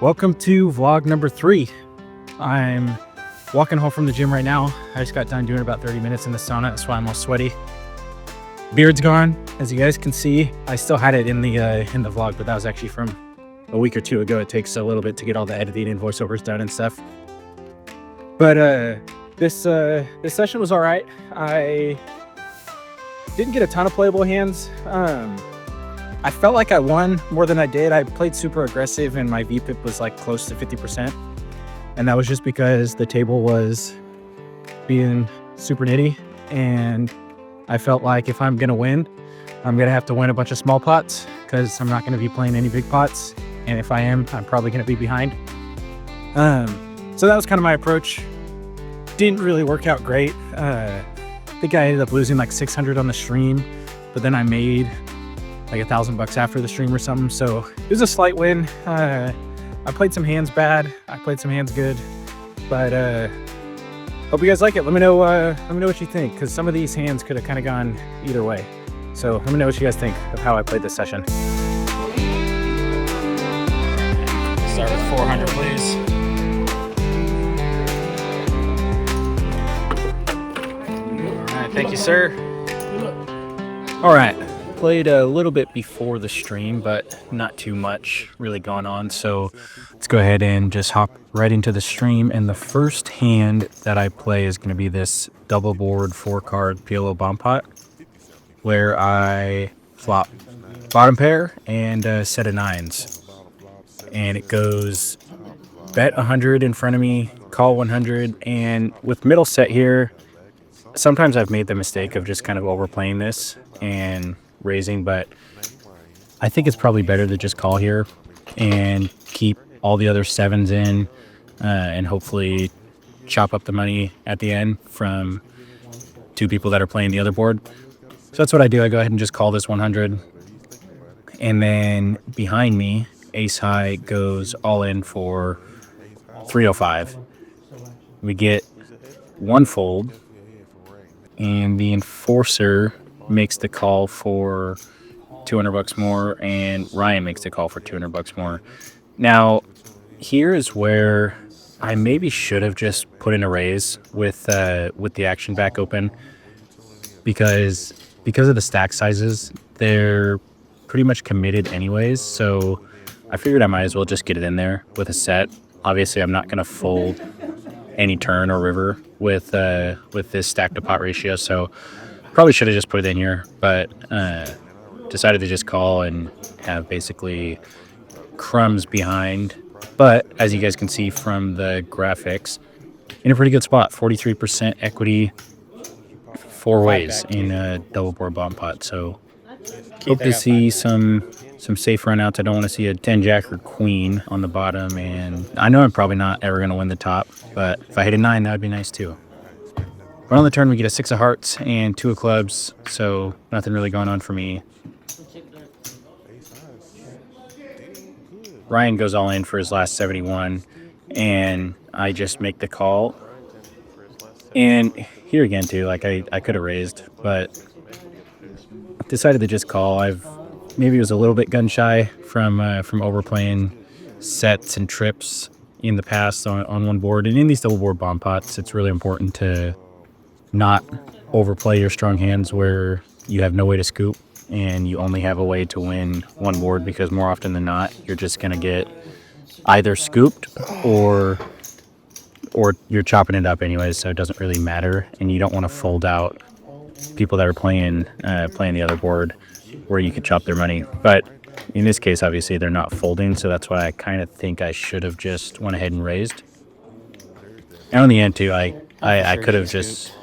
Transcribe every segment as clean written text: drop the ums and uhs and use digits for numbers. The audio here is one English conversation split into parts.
Welcome to vlog number 3. I'm walking home from the gym right now. I just got done doing about 30 minutes in the sauna. That's why I'm all sweaty. Beard's gone, as you guys can see. I still had it in the vlog, but that was actually from a week or two ago. It takes a little bit to get all the editing and voiceovers done and stuff. But this session was all right. I didn't get a ton of playable hands. I felt like I won more than I did. I played super aggressive and my VPIP was like close to 50%. And that was just because the table was being super nitty. And I felt like if I'm gonna win, I'm gonna have to win a bunch of small pots because I'm not gonna be playing any big pots. And if I am, I'm probably gonna be behind. So that was kind of my approach. Didn't really work out great. I think I ended up losing like 600 on the stream, but then I made like $1,000 after the stream or something. So it was a slight win. I played some hands bad. I played some hands good, but hope you guys like it. Let me know what you think, because some of these hands could have kind of gone either way. So let me know what you guys think of how I played this session. Start with 400, please. All right, thank you, sir. All right. Played a little bit before the stream, but not too much really gone on. So let's go ahead and just hop right into the stream. And the first hand that I play is going to be this double board 4-card PLO bomb pot, where I flop bottom pair and a set of 9s. And it goes bet 100 in front of me, call 100. And with middle set here, sometimes I've made the mistake of just kind of overplaying this and raising, but I think it's probably better to just call here and keep all the other 7s in and hopefully chop up the money at the end from 2 people that are playing the other board. So that's what I do. I go ahead and just call this 100, and then behind me ace high goes all in for 305. We get 1 fold, and the enforcer makes the call for $200 more, and Ryan makes the call for $200 more. Now, here is where I maybe should have just put in a raise with the action back open, because of the stack sizes, they're pretty much committed anyways. So I figured I might as well just get it in there with a set. Obviously, I'm not going to fold any turn or river with this stack to pot ratio, so probably should have just put it in here, but decided to just call and have basically crumbs behind. But as you guys can see from the graphics, in a pretty good spot, 43% equity 4 ways in a double board bomb pot. So hope to see some safe runouts. I don't want to see a 10 jack or queen on the bottom, and I know I'm probably not ever going to win the top, but if I hit a 9, that would be nice too. But on the turn, we get a 6 of hearts and 2 of clubs, so nothing really going on for me. Ryan goes all in for his last 71, and I just make the call. And here again, too, like I could have raised, but decided to just call. Maybe was a little bit gun shy from overplaying sets and trips in the past on one board. And in these double board bomb pots, it's really important to not overplay your strong hands where you have no way to scoop and you only have a way to win one board, because more often than not you're just going to get either scooped or you're chopping it up anyways, so it doesn't really matter. And you don't want to fold out people that are playing the other board where you could chop their money. But in this case, obviously they're not folding, so that's why I kind of think I should have just went ahead and raised. And on the end too, I could have just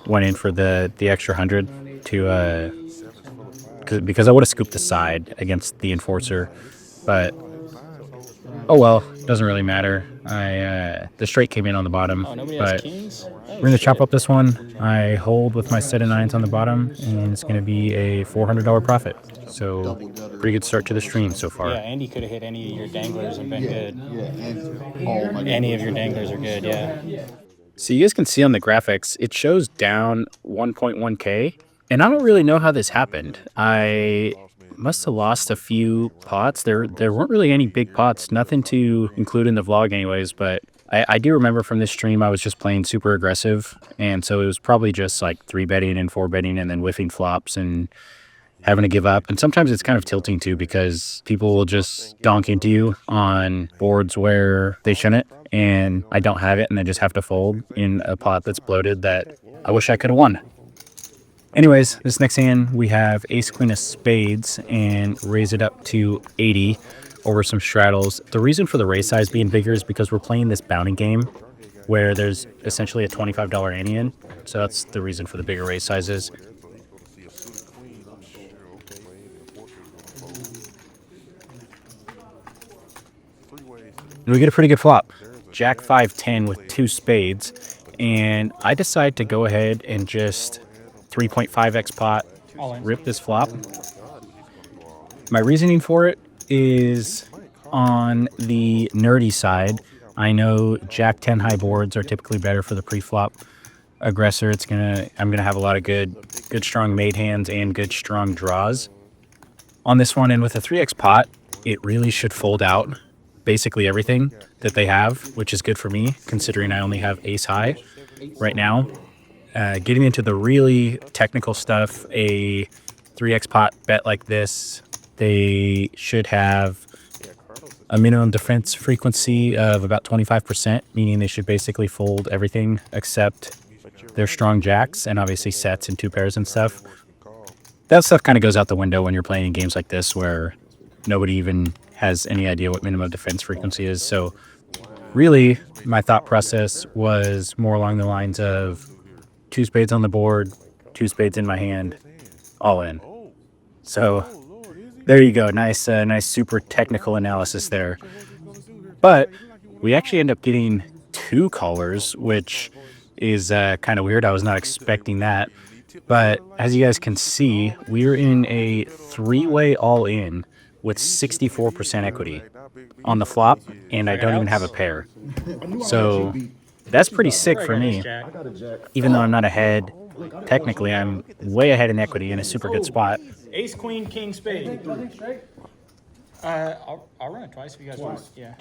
went in for the extra 100 to because I would have scooped the side against the enforcer, but oh well, doesn't really matter. The straight came in on the bottom, but we're gonna chop up this one. I hold with my set of 9s on the bottom, and it's gonna be a $400 profit. So pretty good start to the stream so far. Yeah, Andy could have hit any of your danglers and been good. Any of your danglers are good, yeah. So you guys can see on the graphics, it shows down 1.1K, and I don't really know how this happened. I must have lost a few pots. There weren't really any big pots, nothing to include in the vlog anyways, but I do remember from this stream I was just playing super aggressive, and so it was probably just like 3-betting and 4-betting and then whiffing flops and having to give up. And sometimes it's kind of tilting too, because people will just donk into you on boards where they shouldn't, and I don't have it and I just have to fold in a pot that's bloated that I wish I could have won. Anyways, this next hand we have ace queen of spades and raise it up to 80 over some straddles. The reason for the raise size being bigger is because we're playing this bounty game where there's essentially a $25 ante in. So that's the reason for the bigger raise sizes. And we get a pretty good flop. Jack 5-10 with 2 spades. And I decide to go ahead and just 3.5x pot, rip this flop. My reasoning for it is on the nerdy side. I know Jack 10 high boards are typically better for the pre-flop aggressor. I'm gonna have a lot of good strong made hands and good strong draws on this one. And with a 3x pot, it really should fold out basically everything that they have, which is good for me considering I only have ace high right now. Getting into the really technical stuff, a 3x pot bet like this, they should have a minimum defense frequency of about 25%, meaning they should basically fold everything except their strong jacks and obviously sets and 2 pairs and stuff. That stuff kind of goes out the window when you're playing in games like this where nobody even has any idea what minimum defense frequency is. So really, my thought process was more along the lines of 2 spades on the board, 2 spades in my hand, all in. So there you go. Nice super technical analysis there. But we actually end up getting 2 callers, which is kind of weird. I was not expecting that. But as you guys can see, we're in a 3-way all-in with 64% equity on the flop, and I don't even have a pair. So that's pretty sick for me. Even though I'm not ahead, technically I'm way ahead in equity in a super good spot. Ace, queen, king, spade. I'll run it twice if you guys want. Yeah.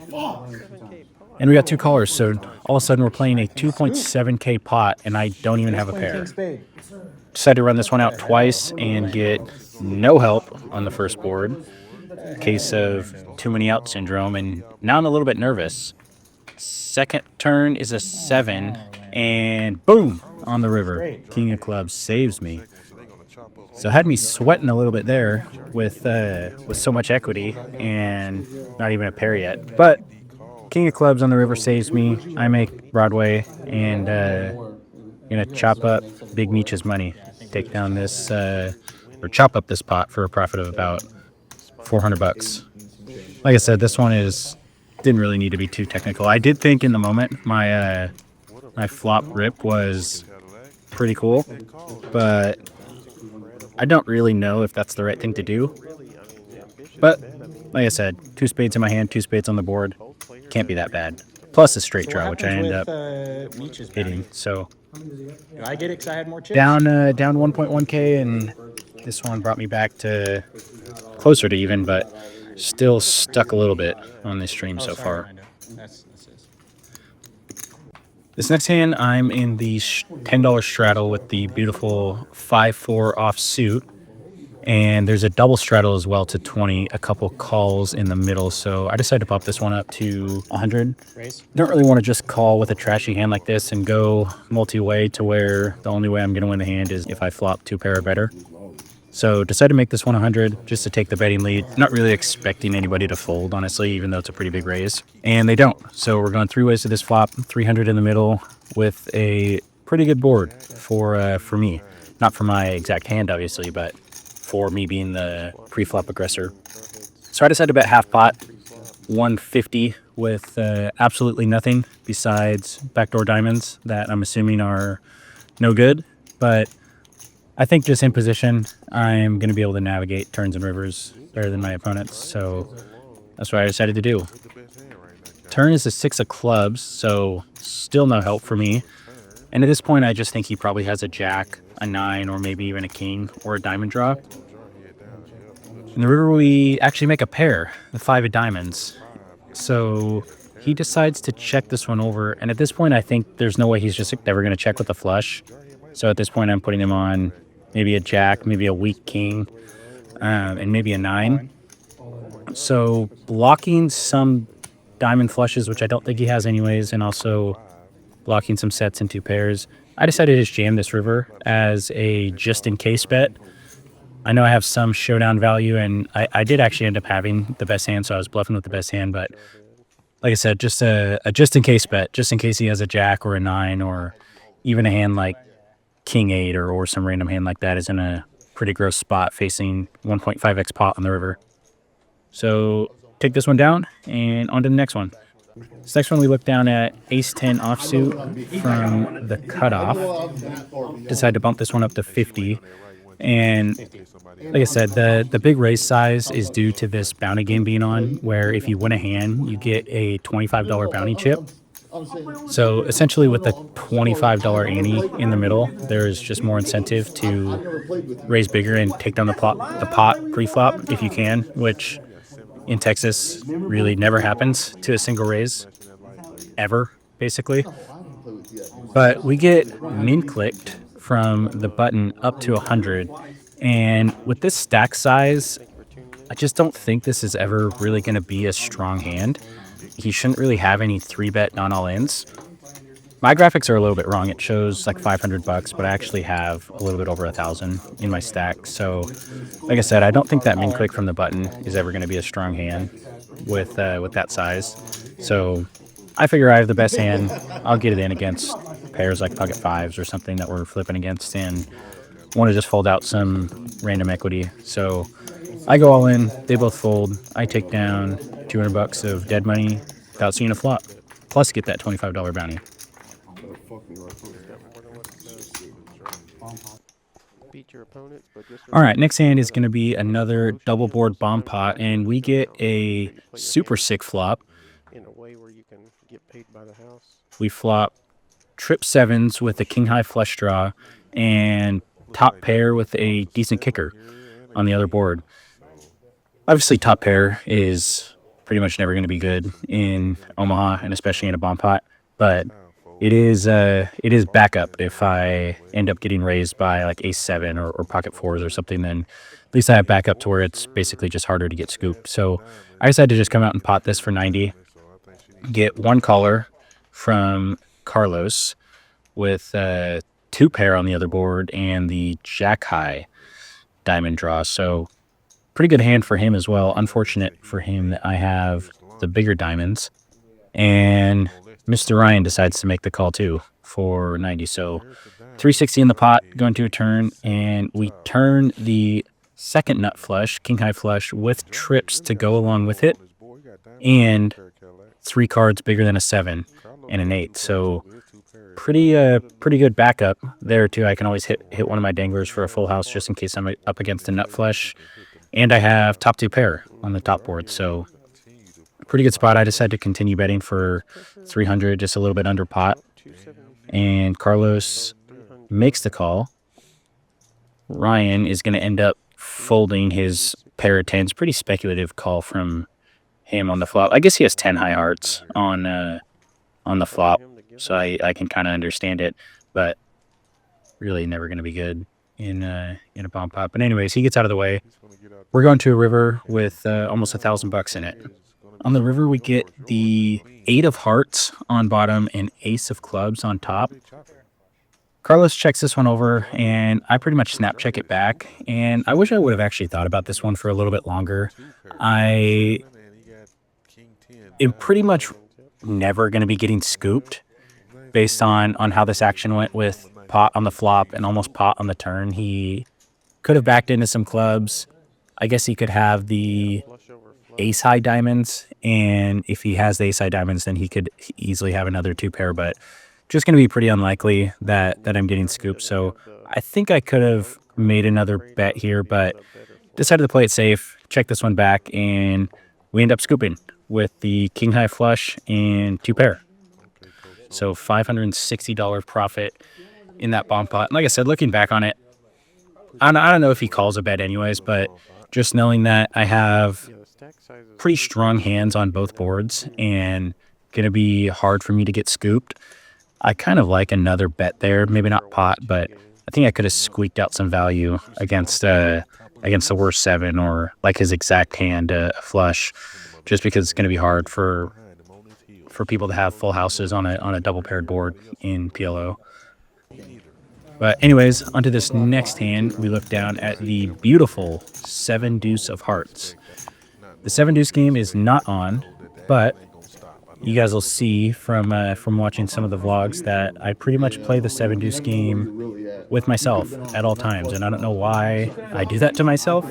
And we got 2 callers, so all of a sudden we're playing a 2.7k pot, and I don't even have a pair. Decided to run this one out twice and get no help on the first board. Case of too many out syndrome, and now I'm a little bit nervous. Second turn is a 7, and boom, on the river. King of clubs saves me. So it had me sweating a little bit there with so much equity and not even a pair yet. But king of clubs on the river saves me. I make Broadway and gonna chop up Big Meech's money. Take down this or chop up this pot for a profit of about 400 bucks. Like I said, this one didn't really need to be too technical. I did think in the moment my flop rip was pretty cool, but I don't really know if that's the right thing to do. But like I said, 2 spades in my hand, 2 spades on the board, can't be that bad. Plus a straight draw, which I end up hitting. So I get it because I had more chips. Down 1.1k, and this one brought me back to closer to even, but still stuck a little bit on this stream so far. This next hand, I'm in the $10 straddle with the beautiful 5-4 offsuit, and there's a double straddle as well to 20, a couple calls in the middle, so I decided to pop this one up to 100. Don't really want to just call with a trashy hand like this and go multi-way to where the only way I'm going to win the hand is if I flop 2 pair or better. So decided to make this one 100 just to take the betting lead. Not really expecting anybody to fold, honestly, even though it's a pretty big raise. And they don't. So we're going 3 ways to this flop, 300 in the middle with a pretty good board for me. Not for my exact hand, obviously, but for me being the pre-flop aggressor. So I decided to bet half pot, 150 with absolutely nothing besides backdoor diamonds that I'm assuming are no good. But I think just in position, I'm going to be able to navigate turns and rivers better than my opponents, so that's what I decided to do. Turn is a 6 of clubs, so still no help for me. And at this point, I just think he probably has a jack, a 9, or maybe even a king or a diamond draw. In the river, we actually make a pair, the 5 of diamonds. So he decides to check this one over. And at this point, I think there's no way he's just never going to check with the flush. So at this point, I'm putting him on maybe a jack, maybe a weak king, and maybe a 9. So blocking some diamond flushes, which I don't think he has anyways, and also blocking some sets in 2 pairs. I decided to just jam this river as a just-in-case bet. I know I have some showdown value, and I did actually end up having the best hand, so I was bluffing with the best hand. But like I said, just a just-in-case bet, just in case he has a jack or a 9 or even a hand like king 8 or some random hand like that is in a pretty gross spot facing 1.5x pot on the river. So take this one down and on to the next one. This next one, we look down at ace-10 offsuit from the cutoff. Decide to bump this one up to 50. And like I said, the big raise size is due to this bounty game being on, where if you win a hand, you get a $25 bounty chip. So essentially with the $25 ante in the middle, there's just more incentive to raise bigger and take down the pot pre-flop if you can, which in Texas really never happens to a single raise ever, basically. But we get min clicked from the button up to 100. And with this stack size, I just don't think this is ever really going to be a strong hand. He shouldn't really have any 3-bet non-all-ins. My graphics are a little bit wrong. It shows like $500, but I actually have a little bit over 1,000 in my stack. So like I said, I don't think that min click from the button is ever going to be a strong hand with that size. So I figure I have the best hand. I'll get it in against pairs like pocket 5s or something that we're flipping against and want to just fold out some random equity. So I go all in. They both fold. I take down $200 of dead money without seeing a flop. Plus get that $25 bounty. All right, next hand is going to be another double board bomb pot, and we get a super sick flop. We flop trip 7s with a king high flush draw and top pair with a decent kicker on the other board. Obviously, top pair is pretty much never going to be good in Omaha, and especially in a bomb pot, but it is backup if I end up getting raised by like ace-7 or pocket 4s or something. Then at least I have backup to where it's basically just harder to get scooped. So I decided to just come out and pot this for 90, get 1 caller from Carlos with 2 pair on the other board and the jack high diamond draw. So pretty good hand for him as well. Unfortunate for him that I have the bigger diamonds. And Mr. Ryan decides to make the call too for 90. So 360 in the pot going to a turn, and we turn the second nut flush, king high flush, with trips to go along with it, and 3 cards bigger than a 7 and an 8. So pretty good backup there too. I can always hit one of my danglers for a full house just in case I'm up against a nut flush. And I have top 2 pair on the top board, so pretty good spot. I decided to continue betting for 300, just a little bit under pot. And Carlos makes the call. Ryan is going to end up folding his pair of 10s. Pretty speculative call from him on the flop. I guess he has 10 high hearts on the flop, so I can kind of understand it, but really never going to be good in a bomb pot. But anyways, he gets out of the way. We're going to a river with almost $1,000 in it. On the river, we get the 8 of hearts on bottom and ace of clubs on top. Carlos checks this one over, and I pretty much snap check it back. And I wish I would have actually thought about this one for a little bit longer. I am pretty much never going to be getting scooped based on how this action went with pot on the flop and almost pot on the turn. He could have backed into some clubs. I guess he could have the ace high diamonds, and if he has the ace high diamonds, then he could easily have another 2 pair, but just going to be pretty unlikely that I'm getting scooped. So I think I could have made another bet here, but decided to play it safe, check this one back, and we end up scooping with the king high flush and 2 pair. So $560 profit in that bomb pot. And like I said, looking back on it, I don't know if he calls a bet anyways, but just knowing that I have pretty strong hands on both boards and going to be hard for me to get scooped. I kind of like another bet there, maybe not pot, but I think I could have squeaked out some value against the worst 7 or like his exact hand, flush, just because it's going to be hard for people to have full houses on a double paired board in PLO. But anyways, onto this next hand, we look down at the beautiful 7 deuce of hearts. The 7 deuce game is not on, but you guys will see from watching some of the vlogs that I pretty much play the 7 deuce game with myself at all times, and I don't know why I do that to myself,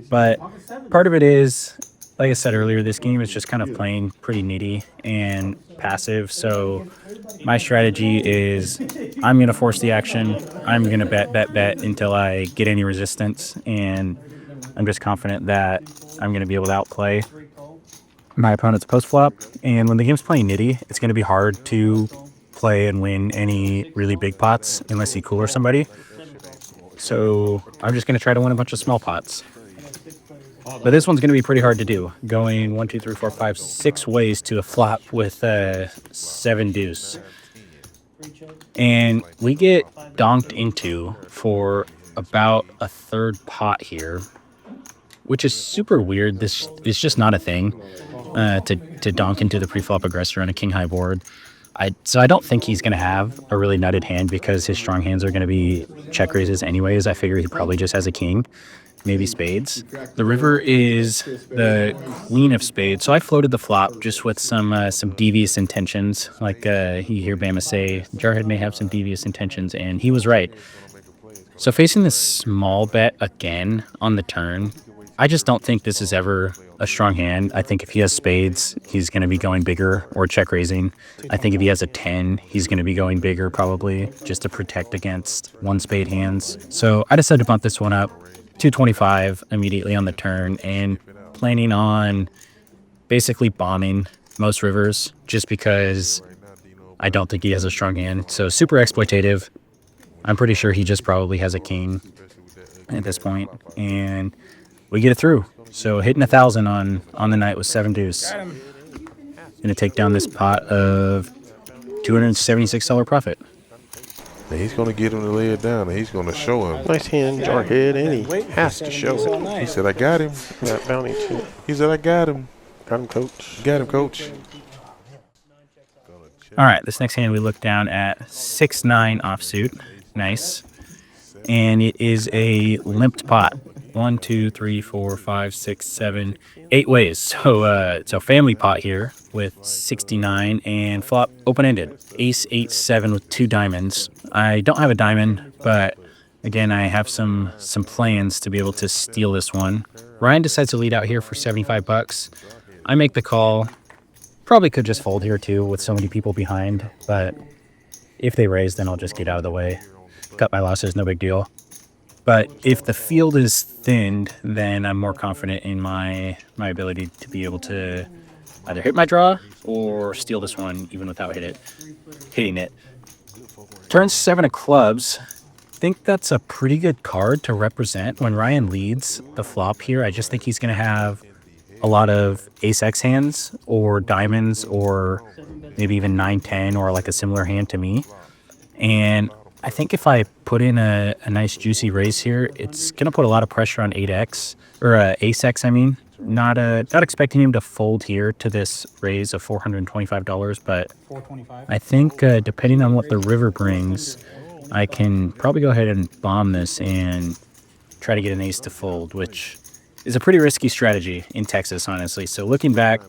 but part of it is, like I said earlier, this game is just kind of playing pretty nitty and passive. So my strategy is I'm going to force the action. I'm going to bet until I get any resistance, and I'm just confident that I'm going to be able to outplay my opponent's post flop. And when the game's playing nitty, it's going to be hard to play and win any really big pots unless you cooler somebody. So I'm just going to try to win a bunch of small pots. But this one's going to be pretty hard to do, going 1, 2, 3, 4, 5, 6 ways to a flop with a 7 deuce. And we get donked into for about a third pot here, which is super weird. This is just not a thing, to donk into the pre-flop aggressor on a king high board. So I don't think he's going to have a really nutted hand because his strong hands are going to be check raises anyways. I figure he probably just has a king, maybe spades. The river is the queen of spades, so I floated the flop just with some devious intentions. Like you hear Bama say, Jarhead may have some devious intentions, and he was right. So facing this small bet again on the turn, I just don't think this is ever a strong hand. I think if he has spades, he's going to be going bigger or check raising. I think if he has a 10, he's going to be going bigger probably just to protect against one spade hands. So I decided to bump this one up 225 immediately on the turn and planning on basically bombing most rivers just because I don't think he has a strong hand. So super exploitative. I'm pretty sure he just probably has a king at this point, and we get it through. So hitting 1,000 on the night with 7 deuce. Gonna take down this pot of $276 profit. And he's going to get him to lay it down, and he's going to show him. Nice hand, Jarhead, and he has to show it. He said, I got him. That bounty too. He said, I got him. Got him, coach. Got him, coach. All right, this next hand we look down at 6-9 offsuit. Nice. And it is a limped pot. 1, 2, 3, 4, 5, 6, 7, 8 ways. So family pot here with 69 and flop open-ended. Ace 8 7 with 2 diamonds. I don't have a diamond, but again, I have some plans to be able to steal this one. Ryan decides to lead out here for 75 bucks. I make the call. Probably could just fold here too with so many people behind, but if they raise, then I'll just get out of the way. Cut my losses, no big deal. But if the field is thinned, then I'm more confident in my ability to be able to either hit my draw or steal this one even without hitting it. Turn 7 of clubs. I think that's a pretty good card to represent when Ryan leads the flop here. I just think he's going to have a lot of ace-x hands or diamonds or maybe even 9-10 or like a similar hand to me. And I think if I put in a nice juicy raise here, it's going to put a lot of pressure on 8x, or ace-x, I mean. Not expecting him to fold here to this raise of $425, but I think depending on what the river brings, I can probably go ahead and bomb this and try to get an ace to fold, which is a pretty risky strategy in Texas, honestly. So looking back,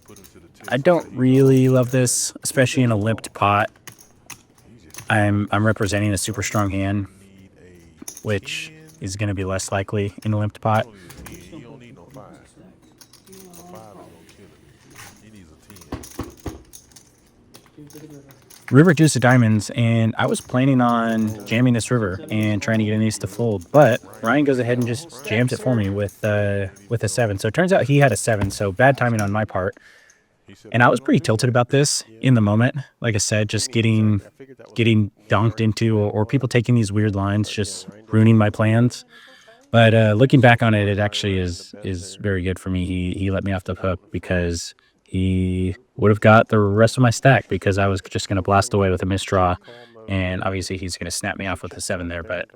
I don't really love this, especially in a limped pot. I'm representing a super strong hand, which is going to be less likely in a limped pot. River deuce of diamonds, and I was planning on jamming this river and trying to get an ace to fold, but Ryan goes ahead and just jams it for me with a 7. So it turns out he had a 7, so bad timing on my part. And I was pretty tilted about this in the moment. Like I said, just getting donked into, or people taking these weird lines, just ruining my plans. But looking back on it, it actually is very good for me. He let me off the hook because he would have got the rest of my stack because I was just going to blast away with a misdraw. And obviously he's going to snap me off with a 7 there. But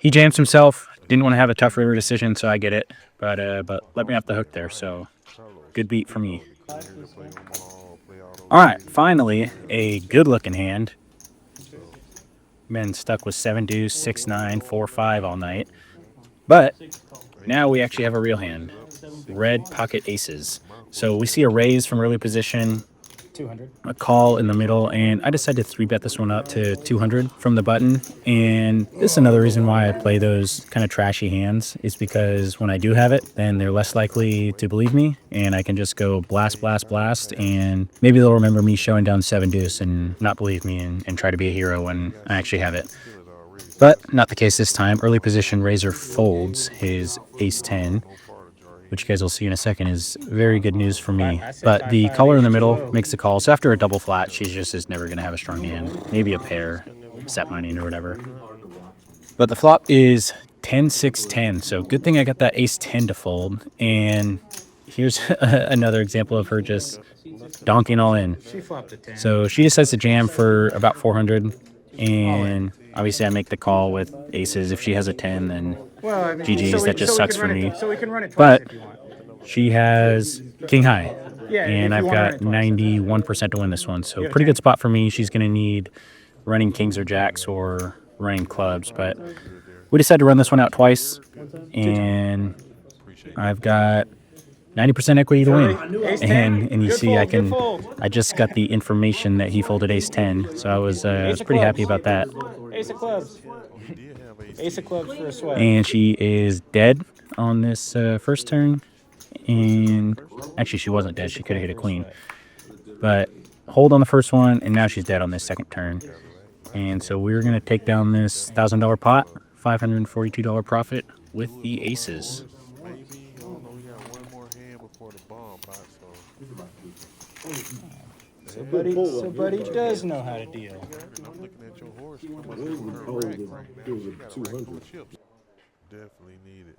he jams himself. Didn't want to have a tough river decision, so I get it. But let me off the hook there. So good beat for me. All right, finally a good-looking hand. Been stuck with 7 deuce, 6 9, 4 5 all night. But now we actually have a real hand. Red pocket aces. So we see a raise from early position, 200. a call in the middle, and I decided to 3-bet this one up to 200 from the button. And this is another reason why I play those kind of trashy hands, is because when I do have it, then they're less likely to believe me, and I can just go blast, blast, blast, and maybe they'll remember me showing down 7 deuce and not believe me and try to be a hero when I actually have it. But not the case this time. Early position Razor folds his ace 10, which you guys will see in a second is very good news for me. But the caller in the middle makes the call. So after a double flat, she just is never going to have a strong hand. Maybe a pair, set mining or whatever. But the flop is 10, 6, 10. So good thing I got that ace 10 to fold. And here's another example of her just donking all in. So she decides to jam for about 400. And obviously I make the call with aces. If she has a 10, then GG's, that just sucks for me. So we can run it But if you want. she has king high, Yeah, and if I've you wanna got run it twice. 91% to win this one. So You have a pretty 10? good spot for me. She's going to need running kings or jacks or running clubs. But we decided to run this one out twice, and I've got 90% equity to win. Ace 10? And you Good see fold, I good can, fold. I just got the information that he folded ace 10. So I was Ace of pretty happy clubs. about that. Ace of clubs. Ace of clubs for a sweat. And she is dead on this first turn. And actually, she wasn't dead. She could have hit a queen. But hold on the first one, and now she's dead on this second turn. And so we're going to take down this $1,000 pot, $542 profit with the aces. So buddy does know how to deal. I'm looking at your horse. Definitely need it.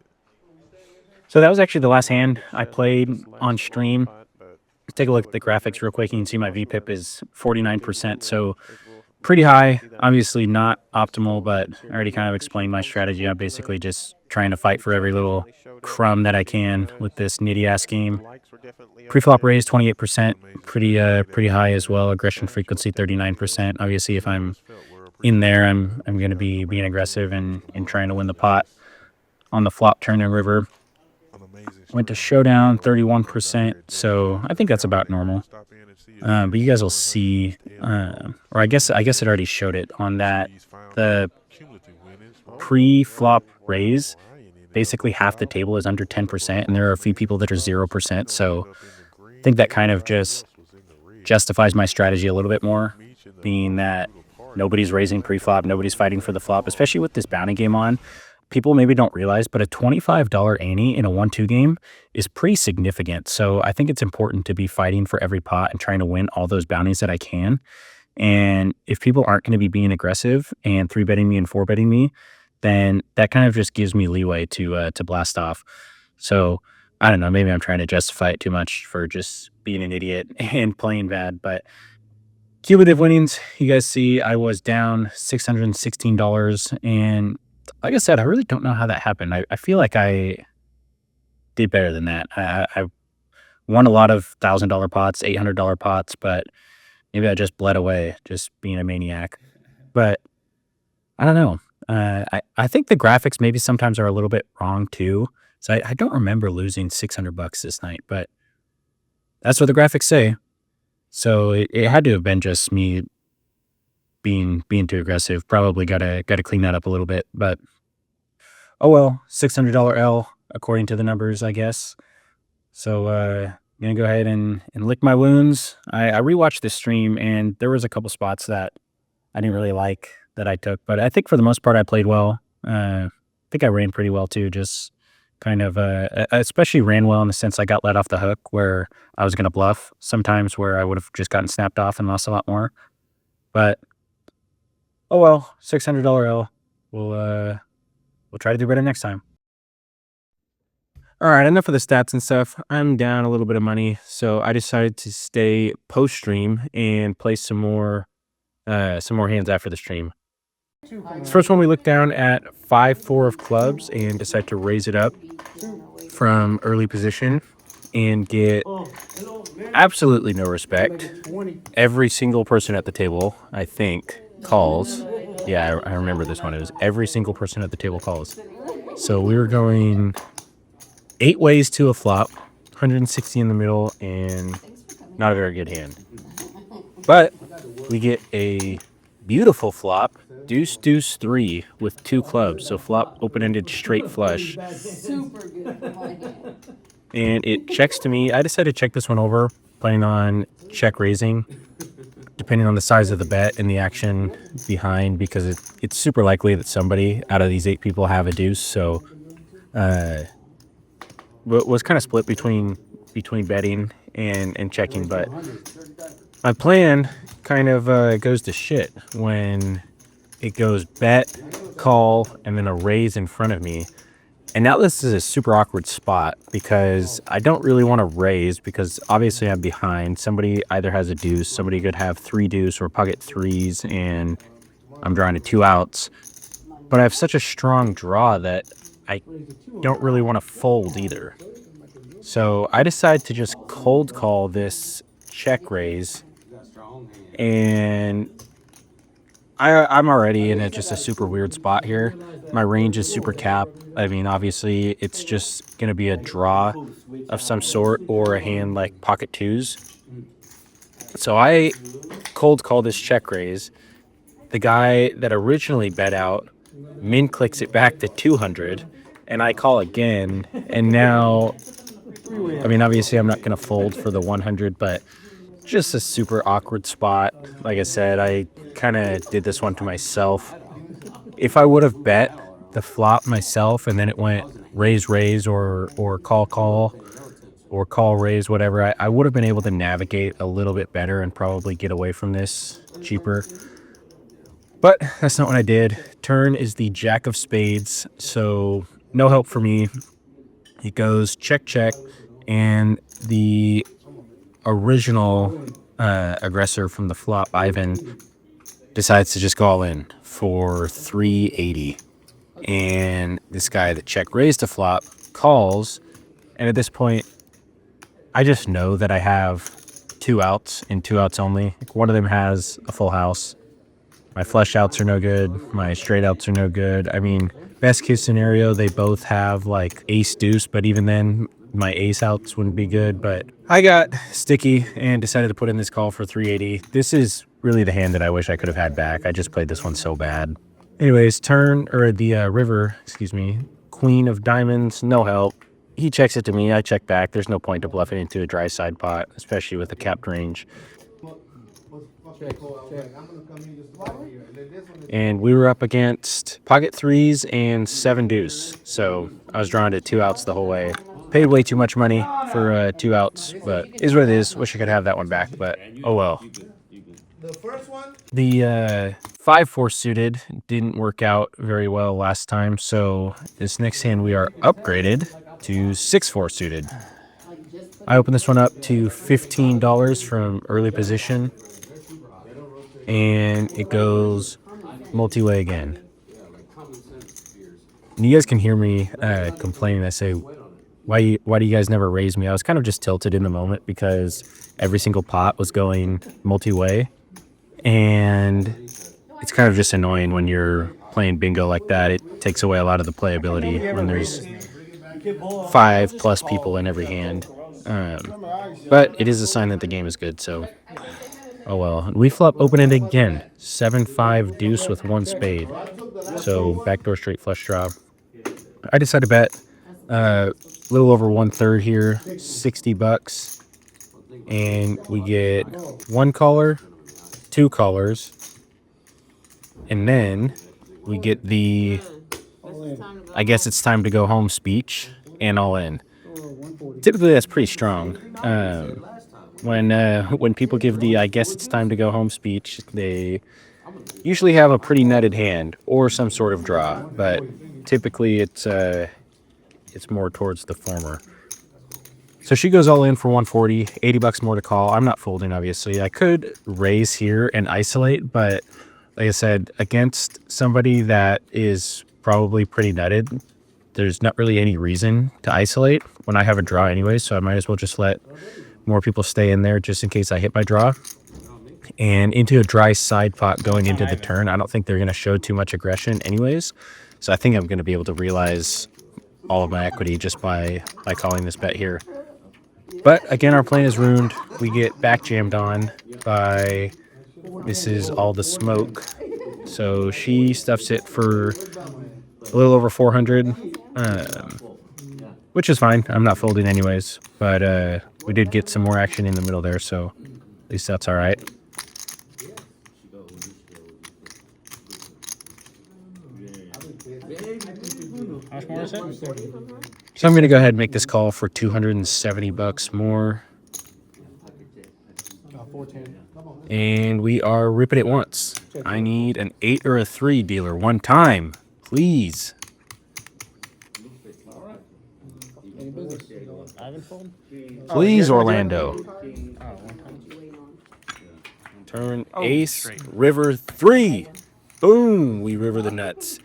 So that was actually the last hand I played on stream. Take a look at the graphics real quick. You can see my VPIP is 49%. So pretty high. Obviously not optimal, but I already kind of explained my strategy. I'm basically just trying to fight for every little crumb that I can with this nitty-ass game. Pre-flop raise 28%, pretty high as well. Aggression frequency 39%. Obviously, if I'm in there, I'm going to be being aggressive and trying to win the pot on the flop, turn, and river. Went to showdown 31%, so I think that's about normal. But you guys will see, or I guess it already showed it on that. The pre-flop raise, basically half the table is under 10%, and there are a few people that are 0%. So I think that kind of just justifies my strategy a little bit more, being that nobody's raising pre-flop, nobody's fighting for the flop, especially with this bounty game on. People maybe don't realize, but a $25 ante in a 1-2 game is pretty significant. So I think it's important to be fighting for every pot and trying to win all those bounties that I can. And if people aren't going to be being aggressive and 3-betting me and 4-betting me, then that kind of just gives me leeway to blast off. So I don't know, maybe I'm trying to justify it too much for just being an idiot and playing bad, but cumulative winnings, you guys see I was down $616, and like I said, I really don't know how that happened. I feel like I did better than that. I won a lot of $1,000 pots, $800 pots, but maybe I just bled away, just being a maniac. But I don't know. I think the graphics maybe sometimes are a little bit wrong too. So I don't remember losing $600 this night, but that's what the graphics say. So it had to have been just me being too aggressive. Probably gotta clean that up a little bit, but oh well, $600 L according to the numbers, I guess. So gonna go ahead and lick my wounds. I rewatched this stream, and there was a couple spots that I didn't really like that I took, but I think for the most part I played well. I think I ran pretty well too, just kind of especially ran well in the sense I got let off the hook where I was gonna bluff sometimes, where I would have just gotten snapped off and lost a lot more. But oh well, $600 L. We'll try to do better next time. All right, enough of the stats and stuff. I'm down a little bit of money, so I decided to stay post stream and play some more hands after the stream. This first one, we look down at 5-4 of clubs and decide to raise it up from early position and get absolutely no respect. Every single person at the table, I think, calls. Yeah, I remember this one. It was every single person at the table calls. So we were going 8 ways to a flop, 160 in the middle, and not a very good hand. But we get a beautiful flop, deuce, deuce, 3 with 2 clubs. So flop open-ended straight flush. Super good for my hand. And it checks to me. I decided to check this one over, planning on check raising, depending on the size of the bet and the action behind, because it's super likely that somebody out of these 8 people have a deuce. So was kind of split between betting and checking, but my plan kind of goes to shit when it goes bet, call, and then a raise in front of me. And now this is a super awkward spot because I don't really want to raise because obviously I'm behind. Somebody either has a deuce, somebody could have 3 deuce or pocket 3s, and I'm drawing to 2 outs. But I have such a strong draw that I don't really want to fold either. So I decide to just cold call this check raise, and I'm already in just a super weird spot here. My range is super cap. I mean, obviously, it's just going to be a draw of some sort or a hand like pocket 2s. So I cold call this check raise. The guy that originally bet out min clicks it back to 200, and I call again. And now, I mean, obviously, I'm not going to fold for the 100, but just a super awkward spot. Like I said, I kind of did this one to myself. If I would have bet the flop myself and then it went raise or call or call raise, whatever, I would have been able to navigate a little bit better and probably get away from this cheaper. But that's not what I did. Turn is the jack of spades, so no help for me. It goes check, check, and the original aggressor from the flop, Ivan, decides to just go all in for 380. And this guy that check raised the flop calls, and at this point, I just know that I have 2 outs and 2 outs only. One of them has a full house. My flush outs are no good. My straight outs are no good. I mean, best case scenario, they both have like ace deuce, but even then, my ace outs wouldn't be good. But I got sticky and decided to put in this call for 380. This is really the hand that I wish I could have had back. I just played this one so bad. Anyways, river, queen of diamonds, no help. He checks it to me, I check back. There's no point to bluffing into a dry side pot, especially with a capped range. And we were up against pocket 3s and 7 deuce. So I was drawing to 2 outs the whole way. Paid way too much money for 2 outs, but is what it is. Wish I could have that one back, but oh well. The 5-4 suited didn't work out very well last time, so this next hand we are upgraded to 6-4 suited. I opened this one up to $15 from early position, and it goes multi-way again. And you guys can hear me complaining. I say, why do you guys never raise me? I was kind of just tilted in the moment because every single pot was going multi-way. And it's kind of just annoying when you're playing bingo like that. It takes away a lot of the playability when there's 5+ people in every hand. But it is a sign that the game is good, so oh well. We flop open-ended again. 7-5 deuce with 1 spade. So backdoor straight flush draw. I decided to bet a little over 1/3 here, $60. And we get 1 caller, 2 callers, and then we get the I guess it's time to go home speech and all in. Typically that's pretty strong. When people give the I guess it's time to go home speech, they usually have a pretty nutted hand or some sort of draw, but typically it's more towards the former. So she goes all in for 140, 80 bucks more to call. I'm not folding, obviously. I could raise here and isolate, but like I said, against somebody that is probably pretty nutted, there's not really any reason to isolate when I have a draw anyway, so I might as well just let more people stay in there just in case I hit my draw. And into a dry side pot going into the turn, I don't think they're going to show too much aggression anyways. So I think I'm going to be able to realize all of my equity just by calling this bet here. But again, our plan is ruined. We get back jammed on by Mrs. All the Smoke. So she stuffs it for a little over 400, which is fine. I'm not folding anyways. But we did get some more action in the middle there, so at least that's all right. How much more is it? So I'm going to go ahead and make this call for 270 bucks more. And we are ripping it once. I need an 8 or a 3 dealer one time, please. Please, Orlando. Turn ace, river 3. Boom, we river the nuts.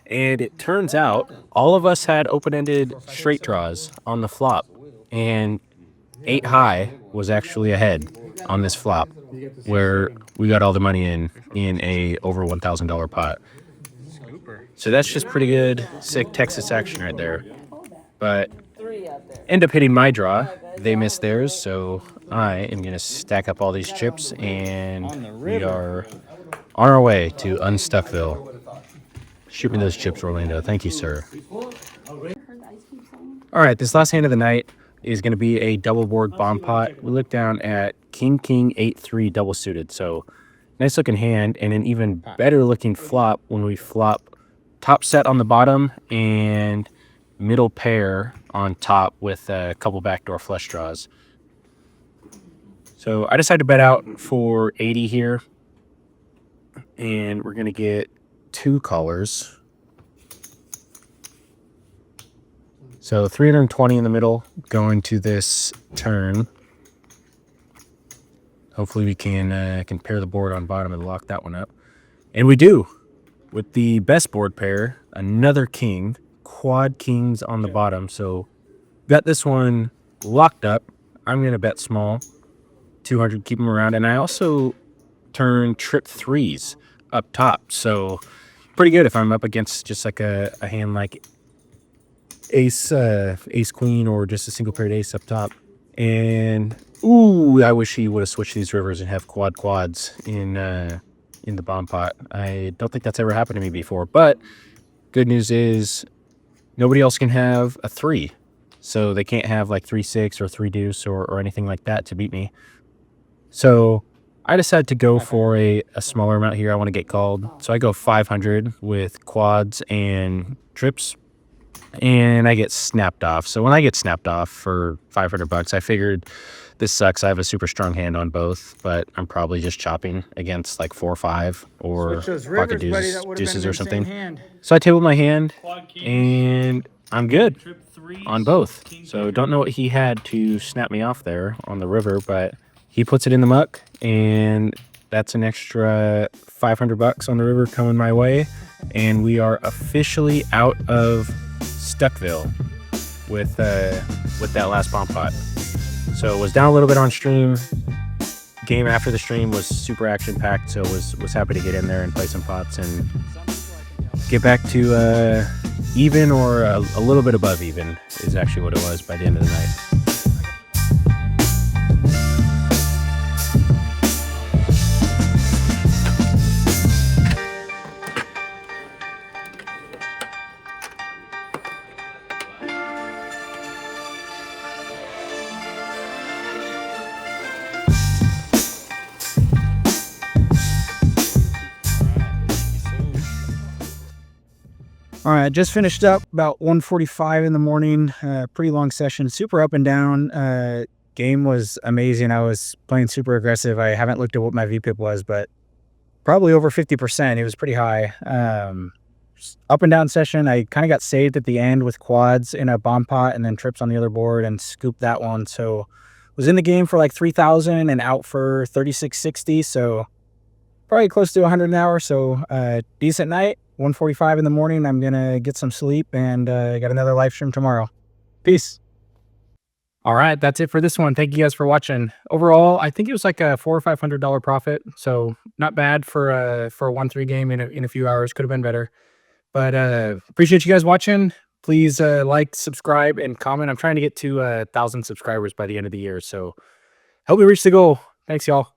And it turns out all of us had open-ended straight draws on the flop. And 8 high was actually ahead on this flop, where we got all the money in a over $1,000 pot. So that's just pretty good, sick Texas action right there. But end up hitting my draw. They missed theirs, so I am going to stack up all these chips, and we are on our way to Unstuckville. Shoot me those chips, Orlando. Thank you, sir. All right, this last hand of the night is going to be a double board bomb pot. We look down at King, 8-3 double suited. So nice looking hand, and an even better looking flop when we flop top set on the bottom and middle pair on top with a couple backdoor flush draws. So I decided to bet out for 80 here, and we're going to get 2 callers. So 320 in the middle going to this turn. Hopefully we can pair the board on bottom and lock that one up. And we do. With the best board pair, another king, quad kings on the bottom. So got this one locked up. I'm going to bet small, 200, keep them around. And I also turn trip 3s up top. So pretty good if I'm up against just like a hand like ace queen, or just a single paired ace up top. And ooh, I wish he would have switched these rivers and have quads in the bomb pot. I don't think that's ever happened to me before, but good news is nobody else can have a 3, so they can't have like 3-6 or 3 deuce or anything like that to beat me. So I decided to go for a smaller amount here. I want to get called. So I go 500 with quads and trips, and I get snapped off. So when I get snapped off for 500 bucks, I figured this sucks. I have a super strong hand on both, but I'm probably just chopping against like 4 or 5 or pocket deuces or something. So I tabled my hand, and I'm good on both. So don't know what he had to snap me off there on the river, but he puts it in the muck, and that's an extra 500 bucks on the river coming my way. And we are officially out of Stuckville with that last bomb pot. So it was down a little bit on stream. Game after the stream was super action packed, so was happy to get in there and play some pots and get back to even, or a little bit above even is actually what it was by the end of the night. All right, just finished up about 1:45 in the morning. Pretty long session, super up and down. Game was amazing. I was playing super aggressive. I haven't looked at what my VPIP was, but probably over 50%. It was pretty high. up and down session. I kind of got saved at the end with quads in a bomb pot and then trips on the other board and scooped that one. So was in the game for like 3,000 and out for 3660. So probably close to 100 an hour. So decent night. 1:45 in the morning. I'm gonna get some sleep and got another live stream tomorrow. Peace. All right, that's it for this one. Thank you guys for watching. Overall, I think it was like a $400 or $500 profit, so not bad for a 1-3 game in a few hours. Could have been better, but appreciate you guys watching. Please like, subscribe, and comment. I'm trying to get to 1,000 subscribers by the end of the year, so help me reach the goal. Thanks, y'all.